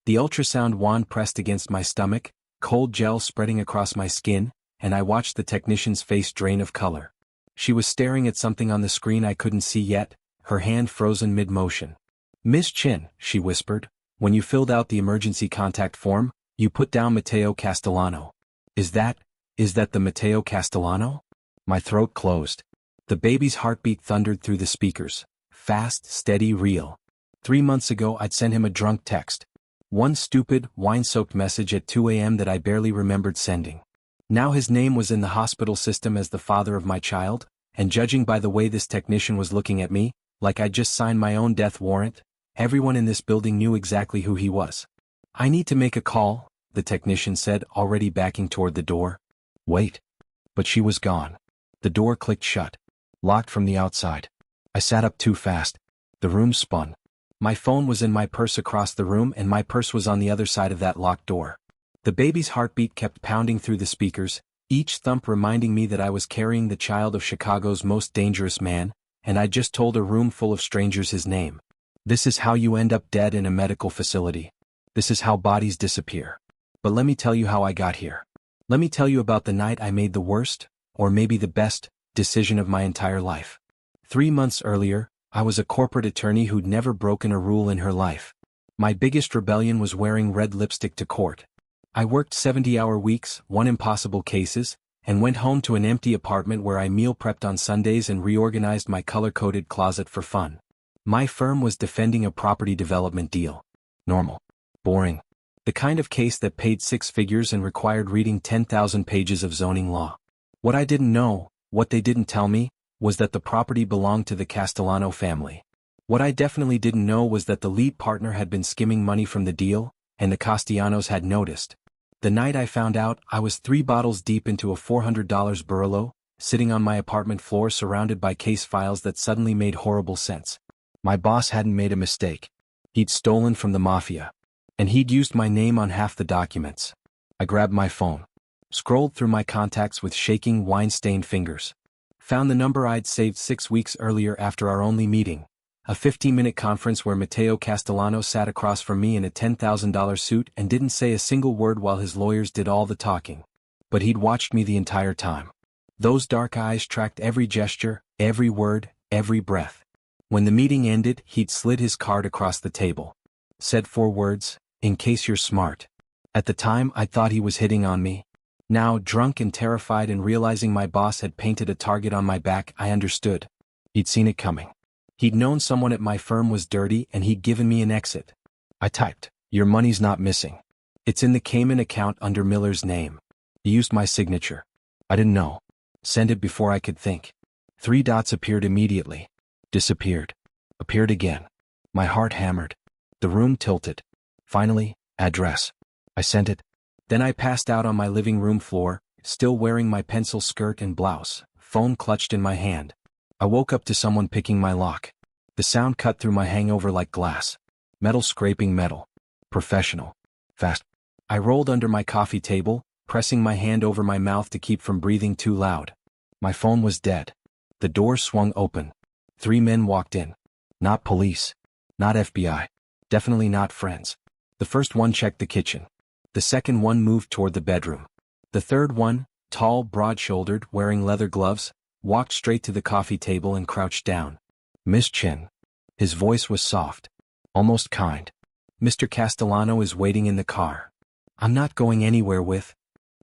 The ultrasound wand pressed against my stomach, cold gel spreading across my skin, and I watched the technician's face drain of color. She was staring at something on the screen I couldn't see yet, her hand frozen mid-motion. "Miss Chin," she whispered, "when you filled out the emergency contact form, you put down Matteo Castellano. Is that the Matteo Castellano?" My throat closed. The baby's heartbeat thundered through the speakers. Fast, steady, real. 3 months ago I'd sent him a drunk text. One stupid, wine-soaked message at 2 a.m. that I barely remembered sending. Now his name was in the hospital system as the father of my child, and judging by the way this technician was looking at me, like I'd just signed my own death warrant, everyone in this building knew exactly who he was. "I need to make a call," the technician said, already backing toward the door. "Wait." But she was gone. The door clicked shut. Locked from the outside. I sat up too fast. The room spun. My phone was in my purse across the room and my purse was on the other side of that locked door. The baby's heartbeat kept pounding through the speakers, each thump reminding me that I was carrying the child of Chicago's most dangerous man, and I'd just told a room full of strangers his name. This is how you end up dead in a medical facility. This is how bodies disappear. But let me tell you how I got here. Let me tell you about the night I made the worst, or maybe the best, decision of my entire life. 3 months earlier, I was a corporate attorney who'd never broken a rule in her life. My biggest rebellion was wearing red lipstick to court. I worked 70-hour weeks, won impossible cases, and went home to an empty apartment where I meal prepped on Sundays and reorganized my color-coded closet for fun. My firm was defending a property development deal. Normal. Boring. The kind of case that paid 6 figures and required reading 10,000 pages of zoning law. What I didn't know, what they didn't tell me, was that the property belonged to the Castellano family. What I definitely didn't know was that the lead partner had been skimming money from the deal, and the Castellanos had noticed. The night I found out, I was 3 bottles deep into a $400 Barolo, sitting on my apartment floor surrounded by case files that suddenly made horrible sense. My boss hadn't made a mistake. He'd stolen from the Mafia. And he'd used my name on half the documents. I grabbed my phone. Scrolled through my contacts with shaking, wine-stained fingers. Found the number I'd saved 6 weeks earlier after our only meeting. A 15-minute conference where Matteo Castellano sat across from me in a $10,000 suit and didn't say a single word while his lawyers did all the talking. But he'd watched me the entire time. Those dark eyes tracked every gesture, every word, every breath. When the meeting ended, he'd slid his card across the table. Said 4 words, "In case you're smart." At the time, I thought he was hitting on me. Now, drunk and terrified and realizing my boss had painted a target on my back, I understood. He'd seen it coming. He'd known someone at my firm was dirty and he'd given me an exit. I typed, "Your money's not missing. It's in the Cayman account under Miller's name." He used my signature. I didn't know. Send it before I could think. 3 dots appeared immediately. Disappeared. Appeared again. My heart hammered. The room tilted. Finally, address. I sent it. Then I passed out on my living room floor, still wearing my pencil skirt and blouse, phone clutched in my hand. I woke up to someone picking my lock. The sound cut through my hangover like glass. Metal scraping metal. Professional. Fast. I rolled under my coffee table, pressing my hand over my mouth to keep from breathing too loud. My phone was dead. The door swung open. 3 men walked in. Not police. Not FBI. Definitely not friends. The first one checked the kitchen. The second one moved toward the bedroom. The third one, tall, broad-shouldered, wearing leather gloves, walked straight to the coffee table and crouched down. "Miss Chin." His voice was soft. Almost kind. "Mr. Castellano is waiting in the car. I'm not going anywhere with.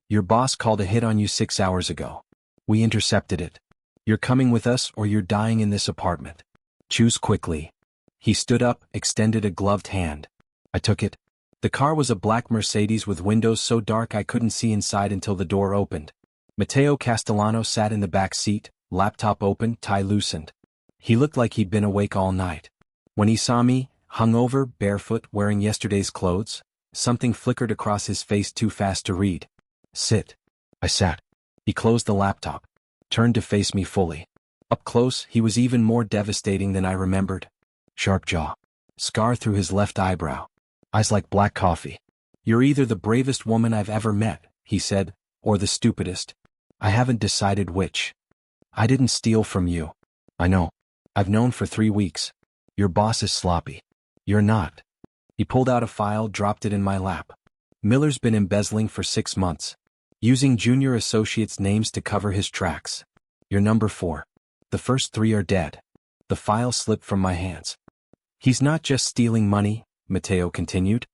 Your boss called a hit on you 6 hours ago. We intercepted it. You're coming with us or you're dying in this apartment. Choose quickly." He stood up, extended a gloved hand. I took it. The car was a black Mercedes with windows so dark I couldn't see inside until the door opened. Matteo Castellano sat in the back seat, laptop open, tie loosened. He looked like he'd been awake all night. When he saw me, hungover, barefoot, wearing yesterday's clothes, something flickered across his face too fast to read. "Sit." I sat. He closed the laptop. Turned to face me fully. Up close, he was even more devastating than I remembered. Sharp jaw. Scar through his left eyebrow. Eyes like black coffee. "You're either the bravest woman I've ever met," he said, "or the stupidest. I haven't decided which. I didn't steal from you. I know. I've known for 3 weeks. Your boss is sloppy. You're not. He pulled out a file, dropped it in my lap. Miller's been embezzling for 6 months. Using junior associates' names to cover his tracks. You're number 4. The first 3 are dead. The file slipped from my hands. He's not just stealing money, Matteo continued.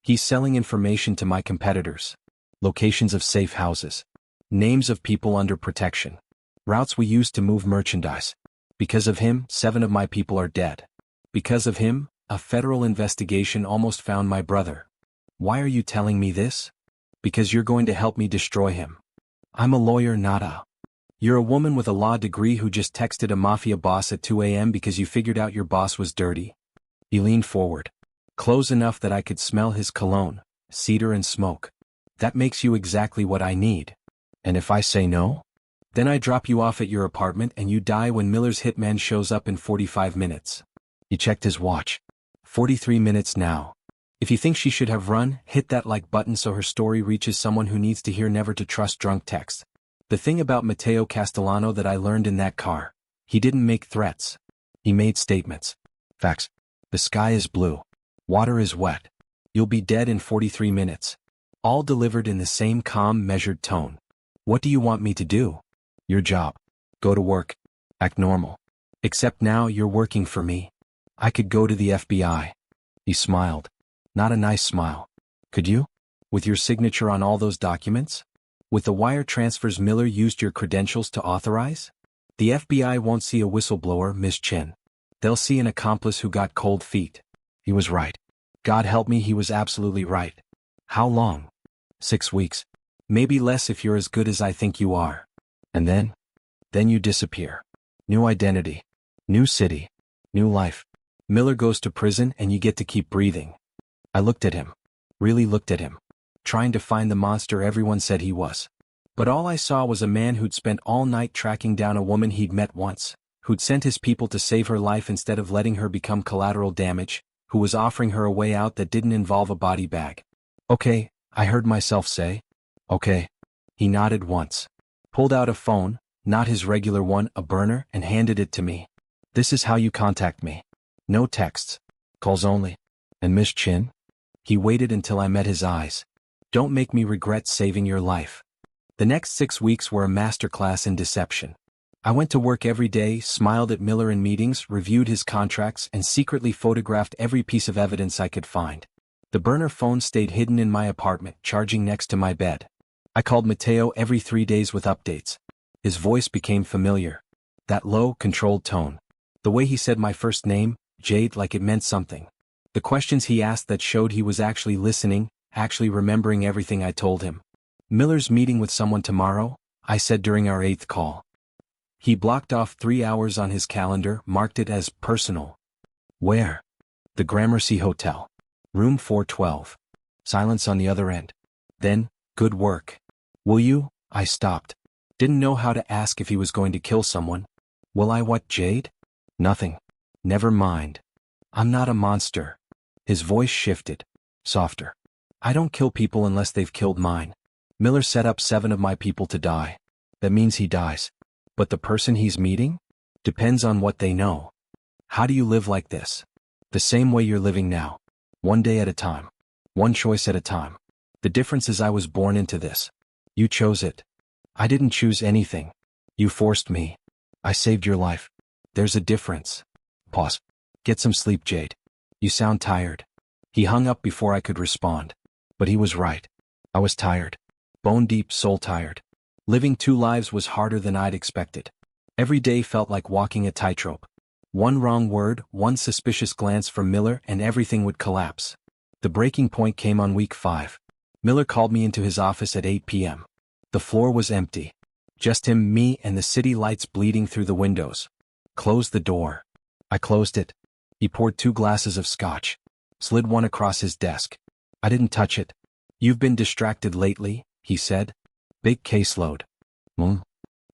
He's selling information to my competitors. Locations of safe houses. Names of people under protection. Routes we use to move merchandise. Because of him, 7 of my people are dead. Because of him, a federal investigation almost found my brother. Why are you telling me this? Because you're going to help me destroy him. I'm a lawyer, not a... You're a woman with a law degree who just texted a Mafia boss at 2 a.m. because you figured out your boss was dirty. He leaned forward. Close enough that I could smell his cologne, cedar and smoke. That makes you exactly what I need. And if I say no? Then I drop you off at your apartment and you die when Miller's hitman shows up in 45 minutes. He checked his watch. 43 minutes now. If you think she should have run, hit that like button so her story reaches someone who needs to hear never to trust drunk text. The thing about Matteo Castellano that I learned in that car, he didn't make threats. He made statements. Facts. The sky is blue. Water is wet. You'll be dead in 43 minutes. All delivered in the same calm, measured tone. What do you want me to do? Your job. Go to work. Act normal. Except now you're working for me. I could go to the FBI. He smiled. Not a nice smile. Could you? With your signature on all those documents? With the wire transfers Miller used your credentials to authorize? The FBI won't see a whistleblower, Miss Chin. They'll see an accomplice who got cold feet. He was right. God help me, he was absolutely right. How long? 6 weeks. Maybe less if you're as good as I think you are. And then? Then you disappear. New identity. New city. New life. Miller goes to prison and you get to keep breathing. I looked at him. Really looked at him. Trying to find the monster everyone said he was. But all I saw was a man who'd spent all night tracking down a woman he'd met once, who'd sent his people to save her life instead of letting her become collateral damage, who was offering her a way out that didn't involve a body bag. Okay, I heard myself say. Okay. He nodded once. Pulled out a phone, not his regular one, a burner, and handed it to me. This is how you contact me. No texts. Calls only. And Miss Chin? He waited until I met his eyes. Don't make me regret saving your life. The next 6 weeks were a masterclass in deception. I went to work every day, smiled at Miller in meetings, reviewed his contracts, and secretly photographed every piece of evidence I could find. The burner phone stayed hidden in my apartment, charging next to my bed. I called Matteo every 3 days with updates. His voice became familiar. That low, controlled tone. The way he said my first name, Jade, like it meant something. The questions he asked that showed he was actually listening, actually remembering everything I told him. Miller's meeting with someone tomorrow, I said during our 8th call. He blocked off 3 hours on his calendar, marked it as personal. Where? The Gramercy Hotel. Room 412. Silence on the other end. Then, good work. Will you? I stopped. Didn't know how to ask if he was going to kill someone. Will I what, Jade? Nothing. Never mind. I'm not a monster. His voice shifted. Softer. I don't kill people unless they've killed mine. Miller set up 7 of my people to die. That means he dies. But the person he's meeting? Depends on what they know. How do you live like this? The same way you're living now. One day at a time. One choice at a time. The difference is I was born into this. You chose it. I didn't choose anything. You forced me. I saved your life. There's a difference. Pause. Get some sleep, Jade. You sound tired. He hung up before I could respond. But he was right. I was tired. Bone deep, soul tired. Living 2 lives was harder than I'd expected. Every day felt like walking a tightrope. One wrong word, one suspicious glance from Miller, and everything would collapse. The breaking point came on week 5. Miller called me into his office at 8 p.m. The floor was empty. Just him, me, and the city lights bleeding through the windows. Close the door. I closed it. He poured 2 glasses of scotch. Slid one across his desk. I didn't touch it. You've been distracted lately, he said. Big caseload.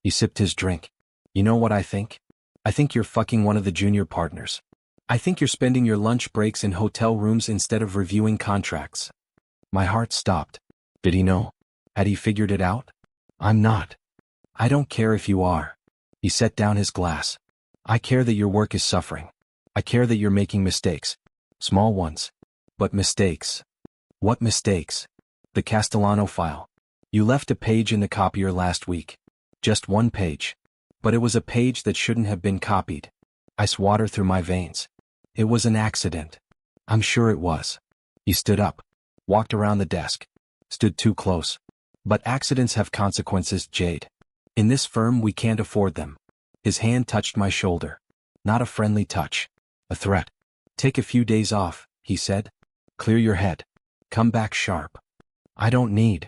He sipped his drink. You know what I think? I think you're fucking one of the junior partners. I think you're spending your lunch breaks in hotel rooms instead of reviewing contracts. My heart stopped. Did he know? Had he figured it out? I'm not. I don't care if you are. He set down his glass. I care that your work is suffering. I care that you're making mistakes. Small ones. But mistakes. What mistakes? The Castellano file. You left a page in the copier last week. Just one page. But it was a page that shouldn't have been copied. Ice water through my veins. It was an accident. I'm sure it was. He stood up. Walked around the desk. Stood too close. But accidents have consequences, Jade. In this firm we can't afford them. His hand touched my shoulder. Not a friendly touch. A threat. Take a few days off, he said. Clear your head. Come back sharp. I don't need.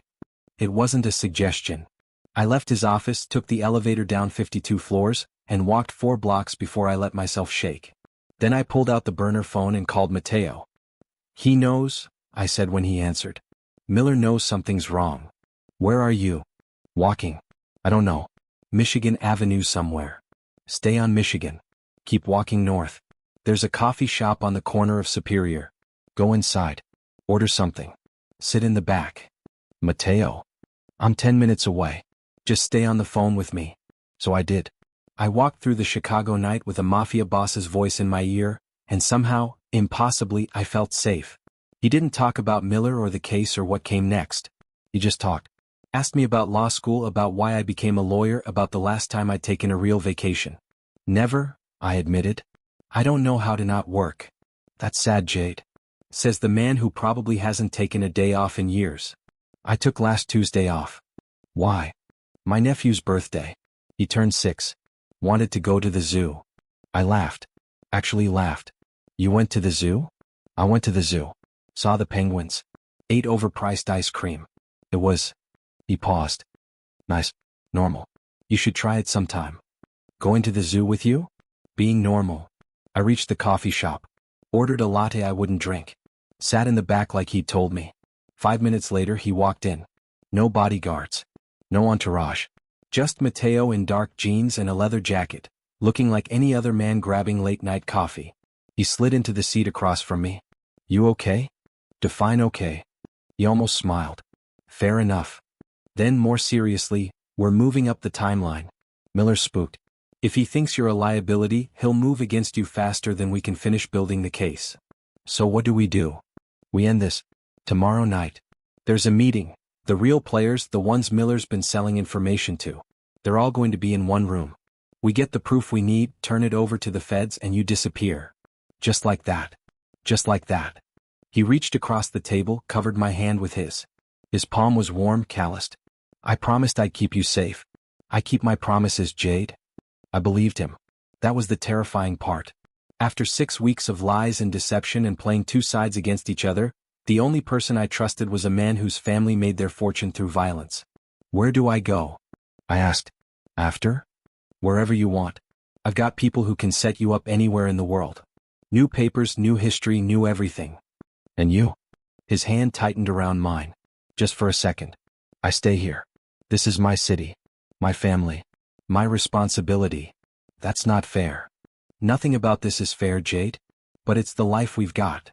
It wasn't a suggestion. I left his office, took the elevator down 52 floors, and walked 4 blocks before I let myself shake. Then I pulled out the burner phone and called Matteo. He knows, I said when he answered. Miller knows something's wrong. Where are you? Walking. I don't know. Michigan Avenue somewhere. Stay on Michigan. Keep walking north. There's a coffee shop on the corner of Superior. Go inside. Order something. Sit in the back. Matteo. I'm 10 minutes away. Just stay on the phone with me. So I did. I walked through the Chicago night with a Mafia boss's voice in my ear, and somehow, impossibly, I felt safe. He didn't talk about Miller or the case or what came next. He just talked. Asked me about law school, about why I became a lawyer, about the last time I'd taken a real vacation. Never, I admitted. I don't know how to not work. That's sad, Jade. Says the man who probably hasn't taken a day off in years. I took last Tuesday off. Why? My nephew's birthday. He turned 6. Wanted to go to the zoo. I laughed. Actually laughed. You went to the zoo? I went to the zoo. Saw the penguins. Ate overpriced ice cream. It was... He paused. Nice. Normal. You should try it sometime. Going to the zoo with you? Being normal. I reached the coffee shop. Ordered a latte I wouldn't drink. Sat in the back like he'd told me. 5 minutes later he walked in. No bodyguards. No entourage. Just Matteo in dark jeans and a leather jacket, looking like any other man grabbing late-night coffee. He slid into the seat across from me. You okay? Define okay. He almost smiled. Fair enough. Then more seriously, we're moving up the timeline. Miller spooked. If he thinks you're a liability, he'll move against you faster than we can finish building the case. So what do? We end this. Tomorrow night. There's a meeting. The real players, the ones Miller's been selling information to. They're all going to be in one room. We get the proof we need, turn it over to the feds, and you disappear. Just like that. Just like that. He reached across the table, covered my hand with his. His palm was warm, calloused. I promised I'd keep you safe. I keep my promises, Jade. I believed him. That was the terrifying part. After 6 weeks of lies and deception and playing two sides against each other, the only person I trusted was a man whose family made their fortune through violence. Where do I go? I asked. After? Wherever you want. I've got people who can set you up anywhere in the world. New papers, new history, new everything. And you? His hand tightened around mine. Just for a second. I stay here. This is my city. My family. My responsibility. That's not fair. Nothing about this is fair, Jade. But it's the life we've got.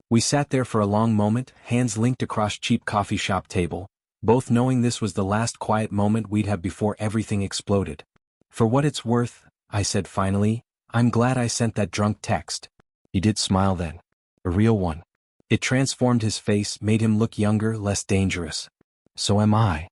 We sat there for a long moment, hands linked across cheap coffee shop table, both knowing this was the last quiet moment we'd have before everything exploded. For what it's worth, I said finally, I'm glad I sent that drunk text. He did smile then. A real one. It transformed his face, made him look younger, less dangerous. So am I.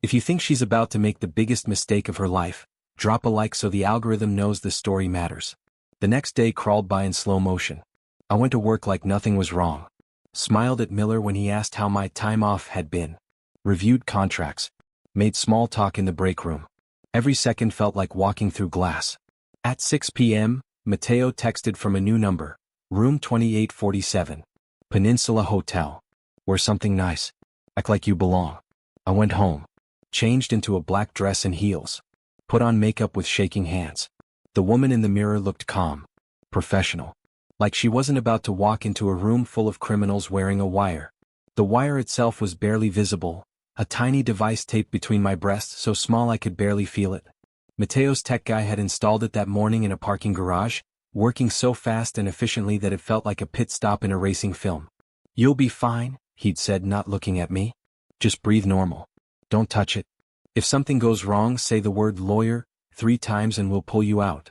If you think she's about to make the biggest mistake of her life, drop a like so the algorithm knows the story matters. The next day crawled by in slow motion. I went to work like nothing was wrong. Smiled at Miller when he asked how my time off had been. Reviewed contracts. Made small talk in the break room. Every second felt like walking through glass. At 6 p.m., Matteo texted from a new number. Room 2847. Peninsula Hotel. Wear something nice. Act like you belong. I went home. Changed into a black dress and heels. Put on makeup with shaking hands. The woman in the mirror looked calm. Professional. Like she wasn't about to walk into a room full of criminals wearing a wire. The wire itself was barely visible, a tiny device taped between my breasts so small I could barely feel it. Matteo's tech guy had installed it that morning in a parking garage, working so fast and efficiently that it felt like a pit stop in a racing film. You'll be fine, he'd said, not looking at me. Just breathe normal. Don't touch it. If something goes wrong, say the word lawyer 3 times and we'll pull you out.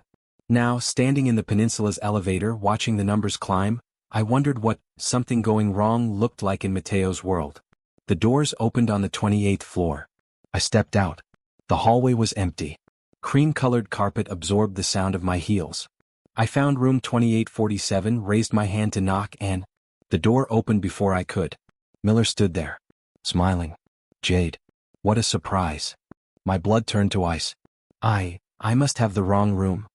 Now, standing in the peninsula's elevator watching the numbers climb, I wondered what something going wrong looked like in Matteo's world. The doors opened on the 28th floor. I stepped out. The hallway was empty. Cream-colored carpet absorbed the sound of my heels. I found room 2847, raised my hand to knock, and the door opened before I could. Miller stood there, smiling. Jade. What a surprise. My blood turned to ice. I must have the wrong room.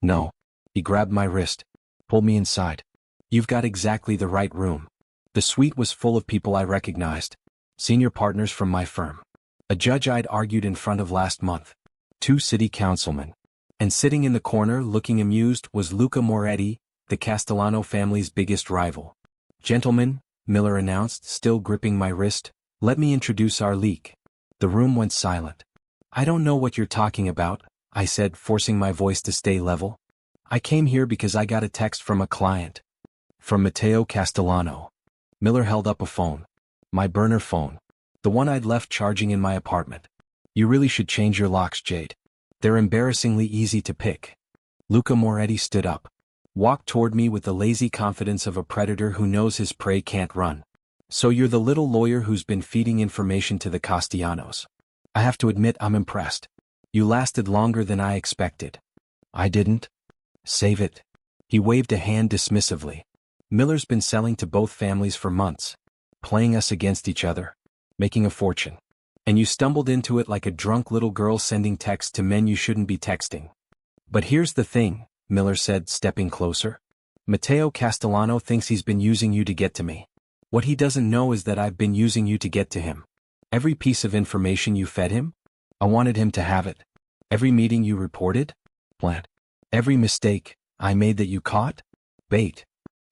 No. He grabbed my wrist, pulled me inside. You've got exactly the right room. The suite was full of people I recognized. Senior partners from my firm. A judge I'd argued in front of last month. 2 city councilmen. And sitting in the corner looking amused was Luca Moretti, the Castellano family's biggest rival. Gentlemen, Miller announced, still gripping my wrist, let me introduce our leak. The room went silent. I don't know what you're talking about, I said, forcing my voice to stay level. I came here because I got a text from a client. From Matteo Castellano. Miller held up a phone. My burner phone. The one I'd left charging in my apartment. You really should change your locks, Jade. They're embarrassingly easy to pick. Luca Moretti stood up. Walked toward me with the lazy confidence of a predator who knows his prey can't run. So you're the little lawyer who's been feeding information to the Castellanos. I have to admit I'm impressed. You lasted longer than I expected. I didn't. Save it. He waved a hand dismissively. Miller's been selling to both families for months. Playing us against each other. Making a fortune. And you stumbled into it like a drunk little girl sending texts to men you shouldn't be texting. But here's the thing, Miller said, stepping closer. Matteo Castellano thinks he's been using you to get to me. What he doesn't know is that I've been using you to get to him. Every piece of information you fed him, I wanted him to have it. Every meeting you reported, planned. Every mistake I made that you caught, bait.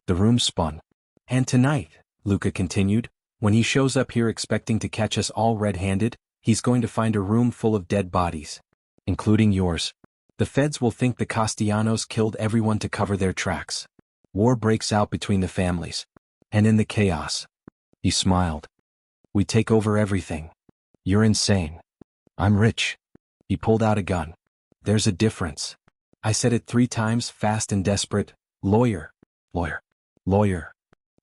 The room spun. And tonight, Luca continued, when he shows up here expecting to catch us all red-handed, he's going to find a room full of dead bodies. Including yours. The feds will think the Castellanos killed everyone to cover their tracks. War breaks out between the families. And in the chaos. He smiled. We take over everything. You're insane. I'm rich. He pulled out a gun. There's a difference. I said it 3 times, fast and desperate. Lawyer. Lawyer. Lawyer.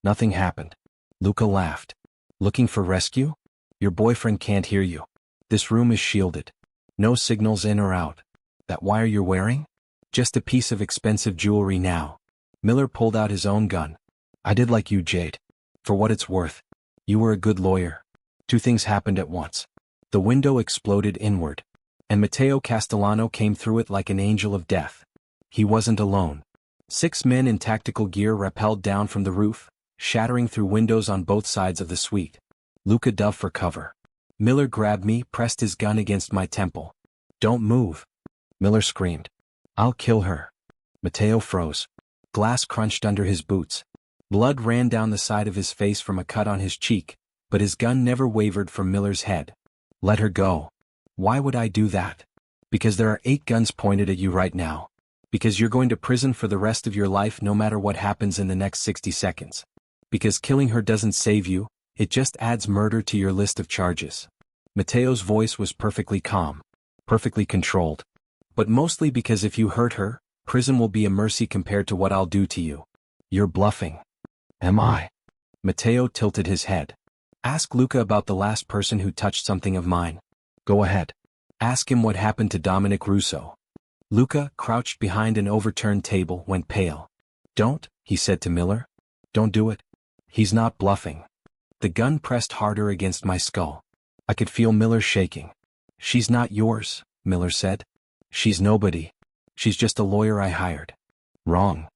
Nothing happened. Luca laughed. Looking for rescue? Your boyfriend can't hear you. This room is shielded. No signals in or out. That wire you're wearing? Just a piece of expensive jewelry now. Miller pulled out his own gun. I did like you, Jade. For what it's worth. You were a good lawyer. 2 things happened at once. The window exploded inward. And Matteo Castellano came through it like an angel of death. He wasn't alone. 6 men in tactical gear rappelled down from the roof, shattering through windows on both sides of the suite. Luca dove for cover. Miller grabbed me, pressed his gun against my temple. Don't move. Miller screamed. I'll kill her. Matteo froze. Glass crunched under his boots. Blood ran down the side of his face from a cut on his cheek, but his gun never wavered from Miller's head. Let her go. Why would I do that? Because there are 8 guns pointed at you right now. Because you're going to prison for the rest of your life no matter what happens in the next 60 seconds. Because killing her doesn't save you, it just adds murder to your list of charges. Matteo's voice was perfectly calm. Perfectly controlled. But mostly because if you hurt her, prison will be a mercy compared to what I'll do to you. You're bluffing. Am I? Matteo tilted his head. Ask Luca about the last person who touched something of mine. Go ahead. Ask him what happened to Dominic Russo. Luca, crouched behind an overturned table, went pale. Don't, he said to Miller. Don't do it. He's not bluffing. The gun pressed harder against my skull. I could feel Miller shaking. She's not yours, Miller said. She's nobody. She's just a lawyer I hired. Wrong.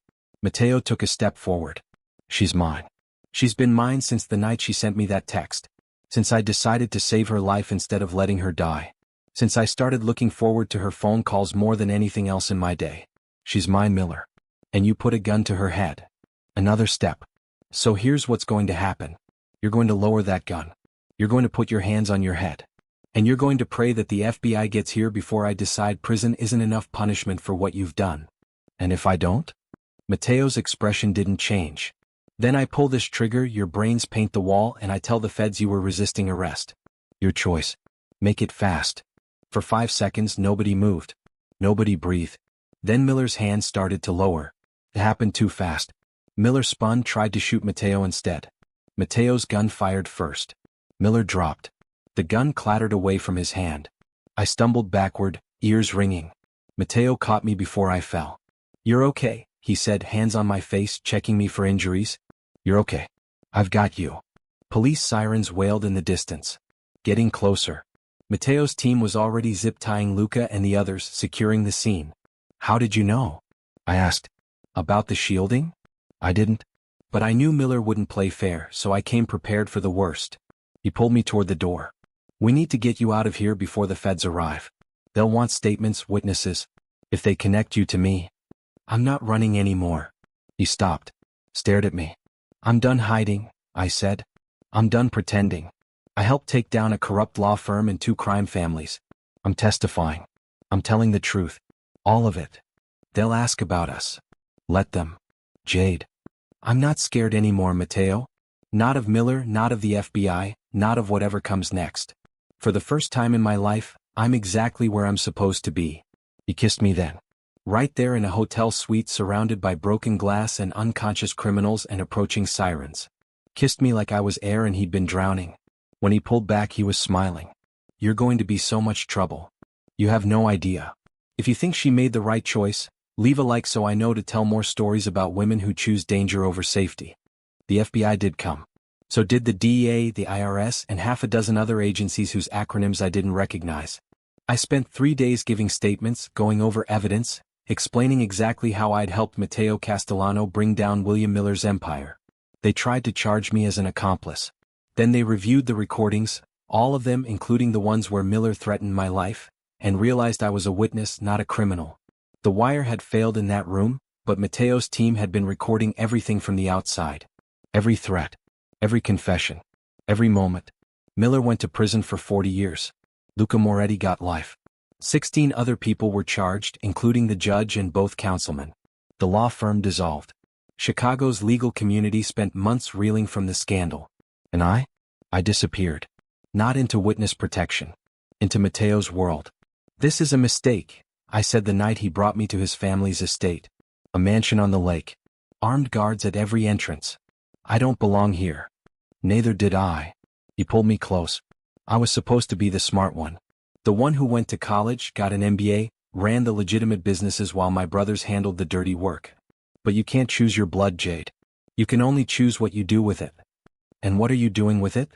Matteo took a step forward. She's mine. She's been mine since the night she sent me that text. Since I decided to save her life instead of letting her die. Since I started looking forward to her phone calls more than anything else in my day. She's mine, Miller. And you put a gun to her head. Another step. So here's what's going to happen. You're going to lower that gun. You're going to put your hands on your head. And you're going to pray that the FBI gets here before I decide prison isn't enough punishment for what you've done. And if I don't? Matteo's expression didn't change. Then I pull this trigger, your brains paint the wall, and I tell the feds you were resisting arrest. Your choice. Make it fast. For 5 seconds nobody moved. Nobody breathed. Then Miller's hand started to lower. It happened too fast. Miller spun, tried to shoot Matteo instead. Matteo's gun fired first. Miller dropped. The gun clattered away from his hand. I stumbled backward, ears ringing. Matteo caught me before I fell. "You're okay," he said, hands on my face, checking me for injuries. "You're okay. I've got you." Police sirens wailed in the distance. Getting closer. Matteo's team was already zip-tying Luca and the others, securing the scene. "How did you know?" I asked. "About the shielding?" "I didn't. But I knew Miller wouldn't play fair, so I came prepared for the worst." He pulled me toward the door. "We need to get you out of here before the feds arrive. They'll want statements, witnesses. If they connect you to me." "I'm not running anymore." He stopped. Stared at me. "I'm done hiding," I said. "I'm done pretending. I helped take down a corrupt law firm and 2 crime families. I'm testifying. I'm telling the truth. All of it. They'll ask about us. Let them." "Jade." "I'm not scared anymore, Matteo. Not of Miller, not of the FBI, not of whatever comes next. For the first time in my life, I'm exactly where I'm supposed to be." He kissed me then. Right there in a hotel suite surrounded by broken glass and unconscious criminals and approaching sirens. Kissed me like I was air and he'd been drowning. When he pulled back, he was smiling. "You're going to be so much trouble. You have no idea. If you think she made the right choice, leave a like so I know to tell more stories about women who choose danger over safety." The FBI did come. So did the DEA, the IRS, and half a dozen other agencies whose acronyms I didn't recognize. I spent 3 days giving statements, going over evidence, explaining exactly how I'd helped Matteo Castellano bring down William Miller's empire. They tried to charge me as an accomplice. Then they reviewed the recordings, all of them including the ones where Miller threatened my life, and realized I was a witness, not a criminal. The wire had failed in that room, but Matteo's team had been recording everything from the outside. Every threat. Every confession. Every moment. Miller went to prison for 40 years. Luca Moretti got life. 16 other people were charged, including the judge and both councilmen. The law firm dissolved. Chicago's legal community spent months reeling from the scandal. And I disappeared. Not into witness protection. Into Matteo's world. "This is a mistake," I said the night he brought me to his family's estate. A mansion on the lake. Armed guards at every entrance. "I don't belong here." "Neither did I." He pulled me close. "I was supposed to be the smart one. The one who went to college, got an MBA, ran the legitimate businesses while my brothers handled the dirty work. But you can't choose your blood, Jade. You can only choose what you do with it." "And what are you doing with it?"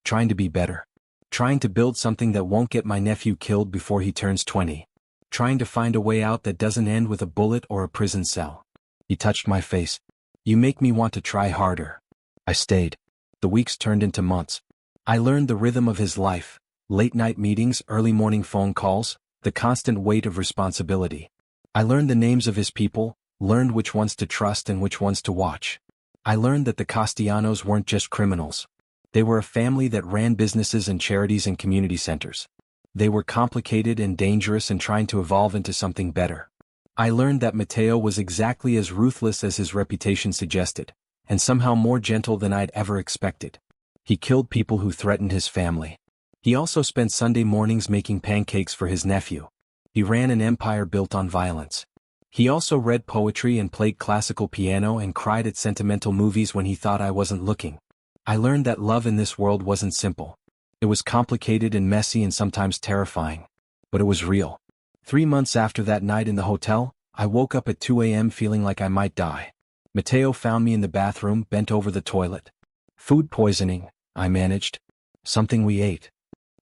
"Trying to be better. Trying to build something that won't get my nephew killed before he turns 20. Trying to find a way out that doesn't end with a bullet or a prison cell." He touched my face. "You make me want to try harder." I stayed. The weeks turned into months. I learned the rhythm of his life, late-night meetings, early morning phone calls, the constant weight of responsibility. I learned the names of his people, learned which ones to trust and which ones to watch. I learned that the Castellanos weren't just criminals. They were a family that ran businesses and charities and community centers. They were complicated and dangerous and trying to evolve into something better. I learned that Matteo was exactly as ruthless as his reputation suggested, and somehow more gentle than I'd ever expected. He killed people who threatened his family. He also spent Sunday mornings making pancakes for his nephew. He ran an empire built on violence. He also read poetry and played classical piano and cried at sentimental movies when he thought I wasn't looking. I learned that love in this world wasn't simple. It was complicated and messy and sometimes terrifying. But it was real. 3 months after that night in the hotel, I woke up at 2 a.m. feeling like I might die. Matteo found me in the bathroom, bent over the toilet. "Food poisoning," I managed. "Something we ate."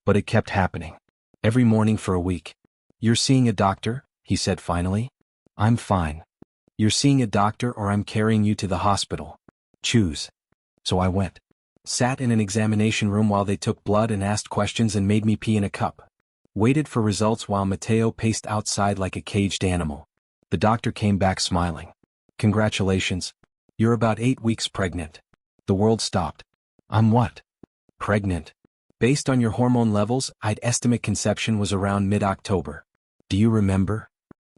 But it kept happening. Every morning for a week. "You're seeing a doctor?" he said finally. "I'm fine." "You're seeing a doctor or I'm carrying you to the hospital. Choose." So I went. Sat in an examination room while they took blood and asked questions and made me pee in a cup. Waited for results while Matteo paced outside like a caged animal. The doctor came back smiling. "Congratulations. You're about 8 weeks pregnant." The world stopped. "I'm what?" "Pregnant. Based on your hormone levels, I'd estimate conception was around mid-October. Do you remember?"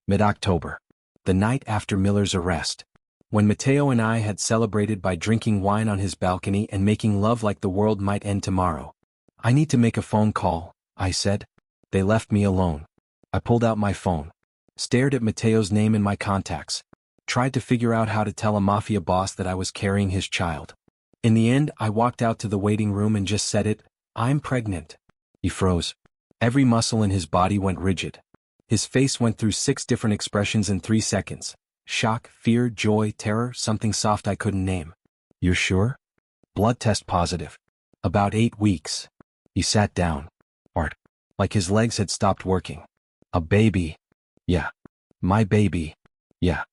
Mid-October. The night after Miller's arrest. When Matteo and I had celebrated by drinking wine on his balcony and making love like the world might end tomorrow. "I need to make a phone call," I said. They left me alone. I pulled out my phone. Stared at Matteo's name in my contacts. Tried to figure out how to tell a Mafia boss that I was carrying his child. In the end, I walked out to the waiting room and just said it, "I'm pregnant." He froze. Every muscle in his body went rigid. His face went through 6 different expressions in 3 seconds. Shock, fear, joy, terror, something soft I couldn't name. "You're sure?" "Blood test positive." "About 8 weeks." He sat down. Art. Like his legs had stopped working. "A baby." "Yeah." "My baby." "Yeah."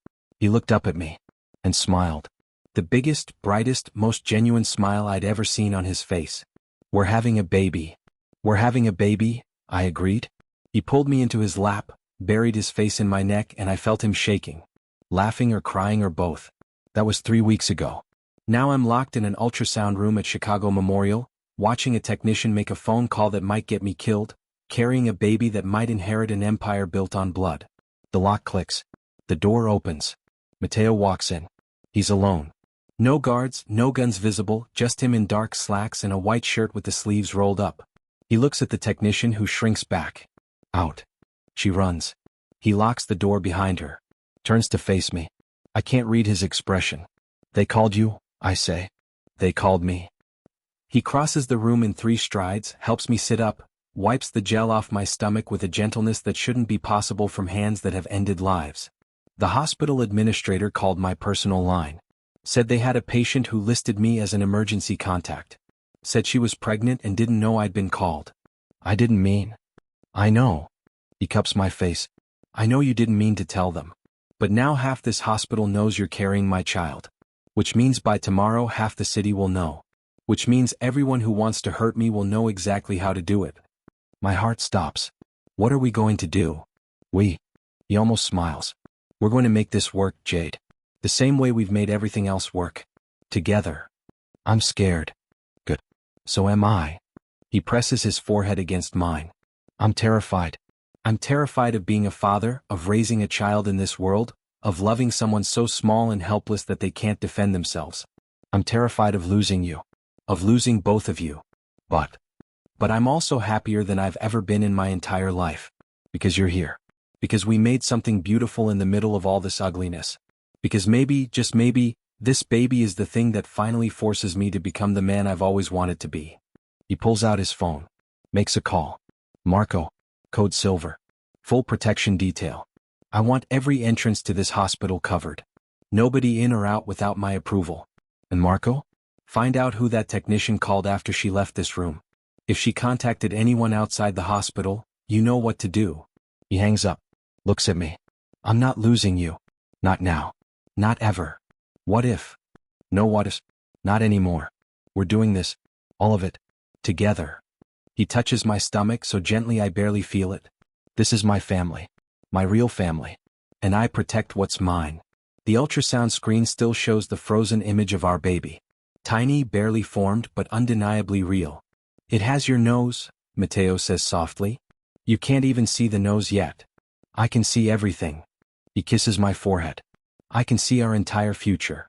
He looked up at me. And smiled. The biggest, brightest, most genuine smile I'd ever seen on his face. "We're having a baby." "We're having a baby," I agreed. He pulled me into his lap, buried his face in my neck, and I felt him shaking. Laughing or crying or both. That was 3 weeks ago. Now I'm locked in an ultrasound room at Chicago Memorial, watching a technician make a phone call that might get me killed, carrying a baby that might inherit an empire built on blood. The lock clicks. The door opens. Matteo walks in. He's alone. No guards, no guns visible, just him in dark slacks and a white shirt with the sleeves rolled up. He looks at the technician, who shrinks back. "Out." She runs. He locks the door behind her. Turns to face me. I can't read his expression. "They called you?" I say. "They called me." He crosses the room in 3 strides, helps me sit up, wipes the gel off my stomach with a gentleness that shouldn't be possible from hands that have ended lives. The hospital administrator called my personal line. Said they had a patient who listed me as an emergency contact. Said she was pregnant and didn't know I'd been called. I didn't mean. "I know." He cups my face. "I know you didn't mean to tell them. But now half this hospital knows you're carrying my child. Which means by tomorrow half the city will know. Which means everyone who wants to hurt me will know exactly how to do it." My heart stops. "What are we going to do?" He almost smiles. "We're going to make this work, Jade. The same way we've made everything else work. Together." I'm scared. "Good. So am I." He presses his forehead against mine. "I'm terrified. I'm terrified of being a father, of raising a child in this world, of loving someone so small and helpless that they can't defend themselves. I'm terrified of losing you. Of losing both of you. But I'm also happier than I've ever been in my entire life. Because you're here. Because we made something beautiful in the middle of all this ugliness. Because maybe, just maybe, this baby is the thing that finally forces me to become the man I've always wanted to be." He pulls out his phone. Makes a call. "Marco. Code Silver. Full protection detail. I want every entrance to this hospital covered. Nobody in or out without my approval. And Marco? Find out who that technician called after she left this room. If she contacted anyone outside the hospital, you know what to do." He hangs up. Looks at me. "I'm not losing you. Not now. Not ever. What if?" "No what ifs. Not anymore. We're doing this. All of it. Together." He touches my stomach so gently I barely feel it. "This is my family. My real family. And I protect what's mine." The ultrasound screen still shows the frozen image of our baby. Tiny, barely formed, but undeniably real. "It has your nose," Matteo says softly. "You can't even see the nose yet. I can see everything." He kisses my forehead. "I can see our entire future.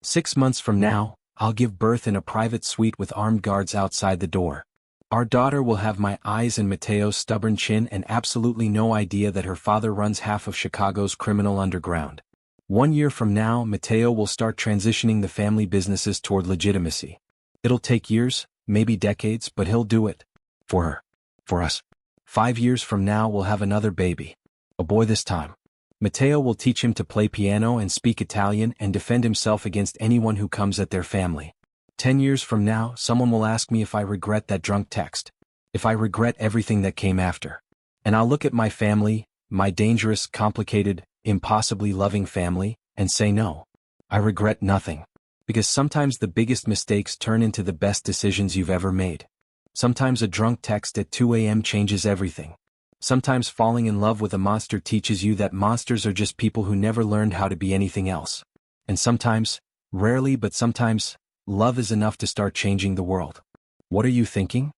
6 months from now, I'll give birth in a private suite with armed guards outside the door. Our daughter will have my eyes and Matteo's stubborn chin and absolutely no idea that her father runs half of Chicago's criminal underground. 1 year from now, Matteo will start transitioning the family businesses toward legitimacy. It'll take years, maybe decades, but he'll do it. For her. For us. 5 years from now we'll have another baby. A boy this time. Matteo will teach him to play piano and speak Italian and defend himself against anyone who comes at their family. 10 years from now, someone will ask me if I regret that drunk text. If I regret everything that came after. And I'll look at my family, my dangerous, complicated, impossibly loving family, and say no. I regret nothing. Because sometimes the biggest mistakes turn into the best decisions you've ever made. Sometimes a drunk text at 2 a.m. changes everything. Sometimes falling in love with a monster teaches you that monsters are just people who never learned how to be anything else. And sometimes, rarely but sometimes, love is enough to start changing the world. What are you thinking?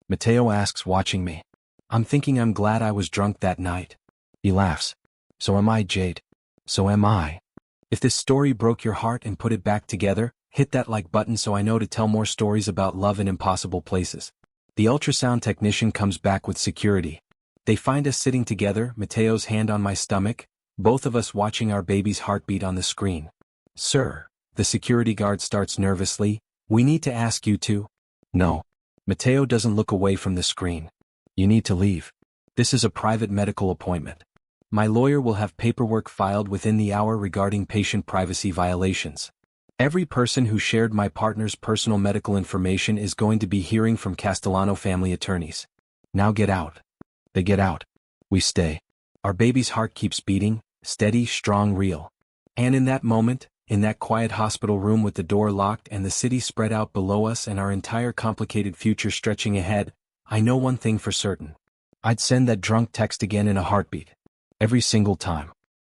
Matteo asks, watching me. I'm thinking I'm glad I was drunk that night. He laughs. So am I, Jade. So am I. If this story broke your heart and put it back together, hit that like button so I know to tell more stories about love in impossible places. The ultrasound technician comes back with security. They find us sitting together, Matteo's hand on my stomach, both of us watching our baby's heartbeat on the screen. Sir, the security guard starts nervously, we need to ask you to. No. Matteo doesn't look away from the screen. You need to leave. This is a private medical appointment. My lawyer will have paperwork filed within the hour regarding patient privacy violations. Every person who shared my partner's personal medical information is going to be hearing from Castellano family attorneys. Now get out. They get out. We stay. Our baby's heart keeps beating, steady, strong, real. And in that moment, in that quiet hospital room with the door locked and the city spread out below us and our entire complicated future stretching ahead, I know one thing for certain. I'd send that drunk text again in a heartbeat. Every single time.